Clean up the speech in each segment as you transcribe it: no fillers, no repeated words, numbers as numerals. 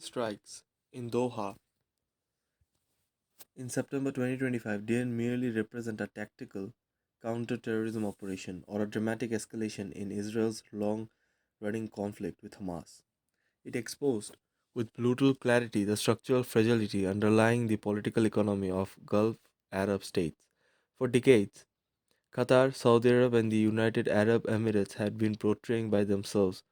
Strikes in Doha in September 2025 didn't merely represent a tactical counter-terrorism operation or a dramatic escalation in Israel's long-running conflict with Hamas. It exposed with brutal clarity the structural fragility underlying the political economy of Gulf Arab states. For decades, Qatar, Saudi Arabia, and the United Arab Emirates had been portraying by themselves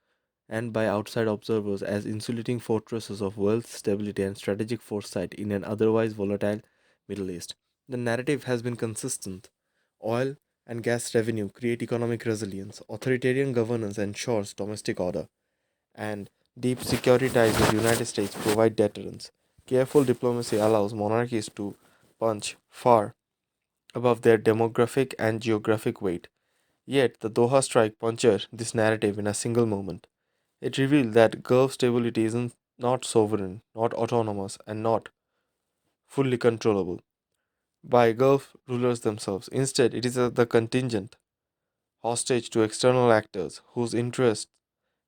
and by outside observers as insulating fortresses of wealth, stability, and strategic foresight in an otherwise volatile Middle East. The narrative has been consistent. Oil and gas revenue create economic resilience, authoritarian governance ensures domestic order, and deep security ties with the United States provide deterrence. Careful diplomacy allows monarchies to punch far above their demographic and geographic weight. Yet, the Doha strike punctured this narrative in a single moment. It revealed that Gulf stability isn't not sovereign, not autonomous, and not fully controllable by Gulf rulers themselves. Instead, it is the contingent, hostage to external actors whose interests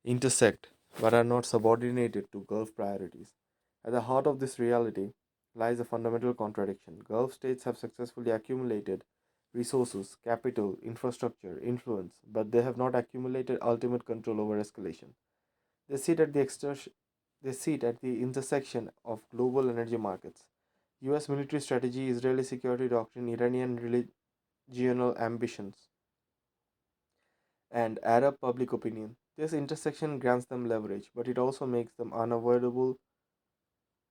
intersect but are not subordinated to Gulf priorities. At the heart of this reality lies a fundamental contradiction. Gulf states have successfully accumulated resources, capital, infrastructure, influence, but they have not accumulated ultimate control over escalation. They sit at the they sit at the intersection of global energy markets, US military strategy, Israeli security doctrine, Iranian regional ambitions, and Arab public opinion. This intersection grants them leverage, but it also makes them unavoidable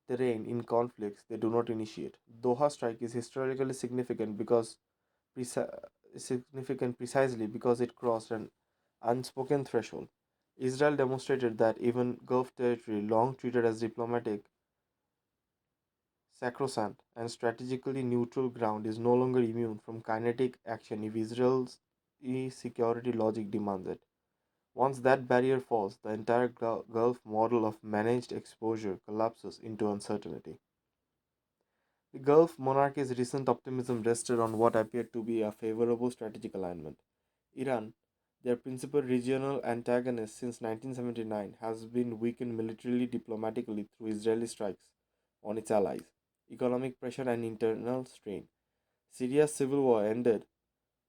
terrain in conflicts they do not initiate. Doha strike is historically significant precisely because it crossed an unspoken threshold. Israel demonstrated that even Gulf territory, long treated as diplomatic, sacrosanct, and strategically neutral ground, is no longer immune from kinetic action if Israel's security logic demands it. Once that barrier falls, the entire Gulf model of managed exposure collapses into uncertainty. The Gulf monarchies' recent optimism rested on what appeared to be a favorable strategic alignment. Iran, their principal regional antagonist since 1979, has been weakened militarily diplomatically through Israeli strikes on its allies, economic pressure, and internal strain. Syria's civil war ended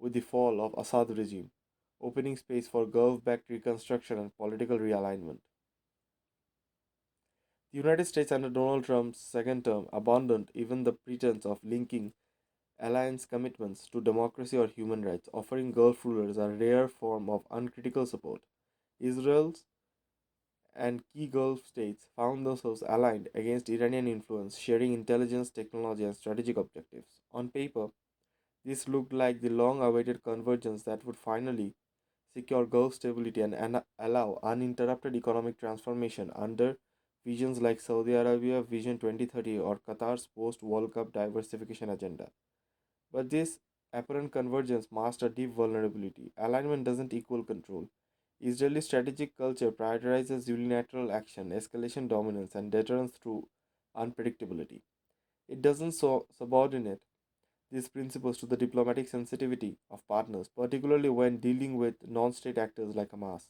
with the fall of Assad regime, opening space for Gulf-backed reconstruction and political realignment. The United States under Donald Trump's second term abandoned even the pretense of linking alliance commitments to democracy or human rights, offering Gulf rulers a rare form of uncritical support. Israel's and key Gulf states found themselves aligned against Iranian influence, sharing intelligence, technology, and strategic objectives. On paper, this looked like the long awaited convergence that would finally secure Gulf stability and allow uninterrupted economic transformation under visions like Saudi Arabia Vision 2030 or Qatar's post World Cup diversification agenda. But this apparent convergence masked a deep vulnerability. Alignment doesn't equal control. Israeli strategic culture prioritizes unilateral action, escalation dominance, and deterrence through unpredictability. It doesn't subordinate these principles to the diplomatic sensitivity of partners, particularly when dealing with non state actors like Hamas.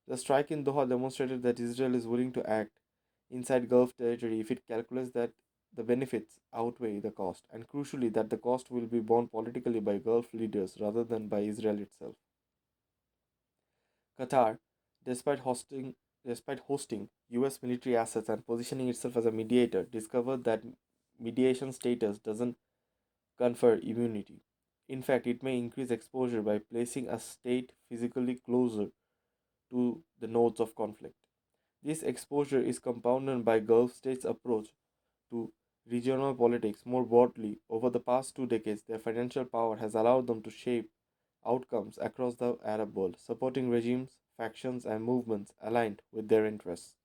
The strike in Doha demonstrated that Israel is willing to act inside Gulf territory if it calculates that the benefits outweigh the cost, and crucially, that the cost will be borne politically by Gulf leaders rather than by Israel itself. Qatar, despite hosting despite hosting US military assets and positioning itself as a mediator, discovered that mediation status doesn't confer immunity. In fact, it may increase exposure by placing a state physically closer to the nodes of conflict. This exposure is compounded by Gulf states' approach to regional politics more broadly. Over the past 2 decades, their financial power has allowed them to shape outcomes across the Arab world, supporting regimes, factions, and movements aligned with their interests.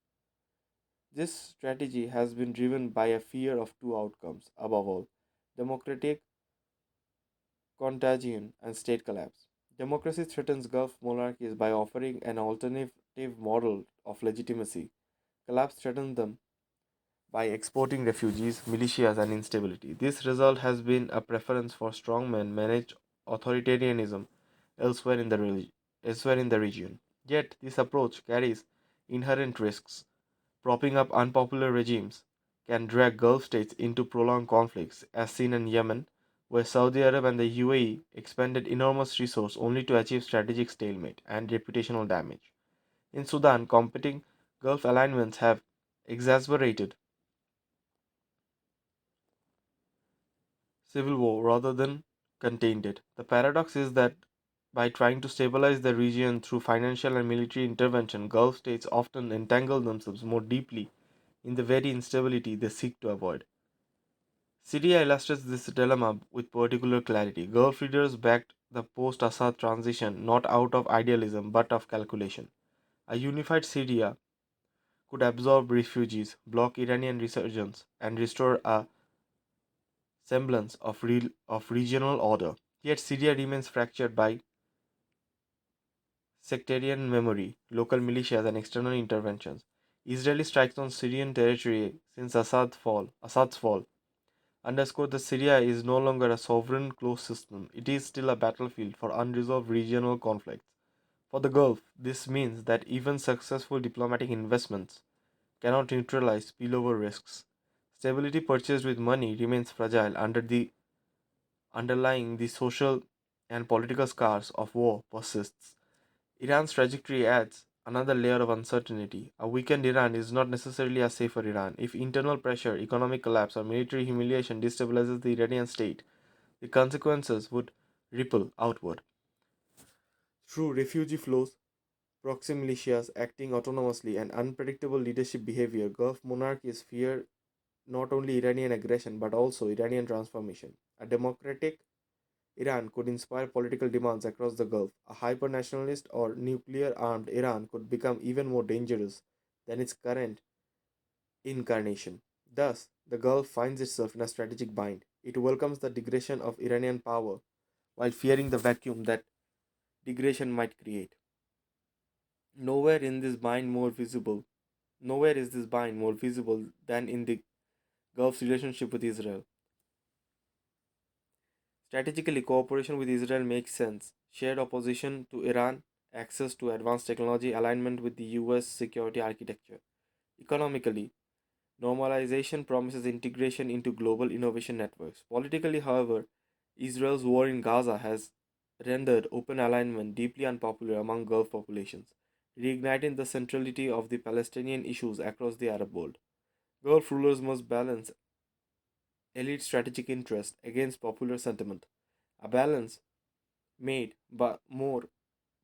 This strategy has been driven by a fear of two outcomes, above all democratic contagion and state collapse. Democracy threatens Gulf monarchies by offering an alternative model of legitimacy. Collapse threatens them by exporting refugees, militias, and instability. This result has been a preference for strongmen managed authoritarianism elsewhere in elsewhere in the region. Yet, this approach carries inherent risks. propping up unpopular regimes, can drag Gulf states into prolonged conflicts, as seen in Yemen, where Saudi Arabia and the UAE expended enormous resources only to achieve strategic stalemate and reputational damage. In Sudan, competing Gulf alignments have exacerbated civil war rather than contained it. The paradox is that by trying to stabilize the region through financial and military intervention, Gulf states often entangle themselves more deeply in the very instability they seek to avoid. Syria illustrates this dilemma with particular clarity. Gulf leaders backed the post Assad transition not out of idealism but of calculation. A unified Syria could absorb refugees, block Iranian resurgence, and restore a semblance of regional order. Yet Syria remains fractured by sectarian memory, local militias, and external interventions. Israeli strikes on Syrian territory since Assad's fall underscore that Syria is no longer a sovereign closed system. It is still a battlefield for unresolved regional conflicts. For the Gulf, this means that even successful diplomatic investments cannot neutralize spillover risks. Stability purchased with money remains fragile under the underlying the social and political scars of war persists. Iran's trajectory adds another layer of uncertainty. A weakened Iran is not necessarily a safer Iran. If internal pressure, economic collapse, or military humiliation destabilizes the Iranian state, the consequences would ripple outward. Through refugee flows, proxy militias acting autonomously, and unpredictable leadership behavior, Gulf monarchies fear not only Iranian aggression but also Iranian transformation. A democratic Iran could inspire political demands across the Gulf. A hyper nationalist or nuclear armed Iran could become even more dangerous than its current incarnation. Thus, the Gulf finds itself in a strategic bind. It welcomes the degradation of Iranian power while fearing the vacuum that degradation might create. Nowhere in this bind more visible, Nowhere is this bind more visible than in the Gulf's relationship with Israel. Strategically, cooperation with Israel makes sense. Shared opposition to Iran, access to advanced technology, alignment with the US security architecture. Economically, normalization promises integration into global innovation networks. Politically, however, Israel's war in Gaza has rendered open alignment deeply unpopular among Gulf populations, reigniting the centrality of the Palestinian issues across the Arab world. Gulf rulers must balance elite strategic interest against popular sentiment, a balance made but more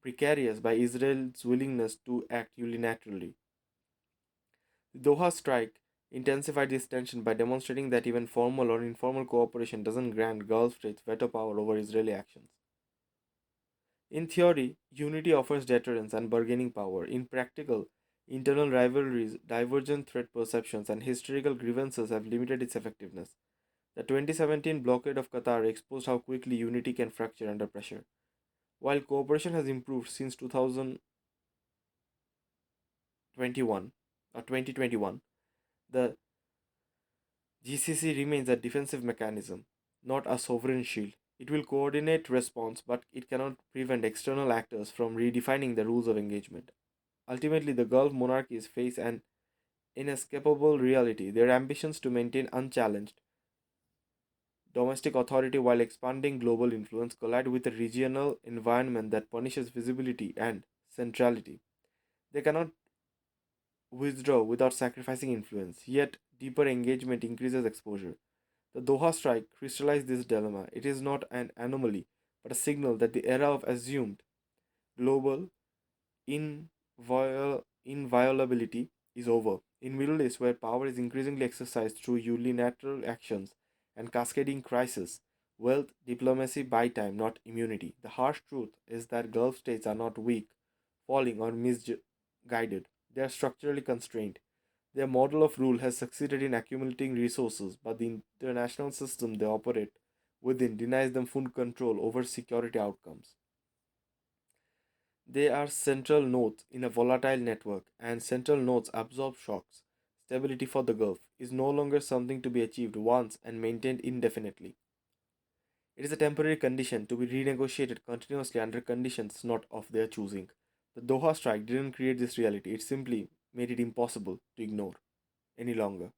precarious by Israel's willingness to act unilaterally. The Doha strike intensified this tension by demonstrating that even formal or informal cooperation doesn't grant Gulf states veto power over Israeli actions. In theory, unity offers deterrence and bargaining power. In practical, internal rivalries, divergent threat perceptions, and historical grievances have limited its effectiveness. The 2017 blockade of Qatar exposed how quickly unity can fracture under pressure. While cooperation has improved since 2021 or 2021, the GCC remains a defensive mechanism, not a sovereign shield. It will coordinate response, but it cannot prevent external actors from redefining the rules of engagement. Ultimately, the Gulf monarchies face an inescapable reality. Their ambitions to maintain unchallenged domestic authority while expanding global influence collide with a regional environment that punishes visibility and centrality. They cannot withdraw without sacrificing influence, yet, deeper engagement increases exposure. The Doha strike crystallized this dilemma. It is not an anomaly, but a signal that the era of assumed global inviolability is over. In Middle East, where power is increasingly exercised through unilateral actions and cascading crises, wealth, diplomacy buy time, not immunity. The harsh truth is that Gulf states are not weak, falling, or misguided. They are structurally constrained. Their model of rule has succeeded in accumulating resources, but the international system they operate within denies them full control over security outcomes. They are central nodes in a volatile network, and central nodes absorb shocks. Stability for the Gulf is no longer something to be achieved once and maintained indefinitely. It is a temporary condition to be renegotiated continuously under conditions not of their choosing. The Doha strike didn't create this reality, it simply made it impossible to ignore any longer.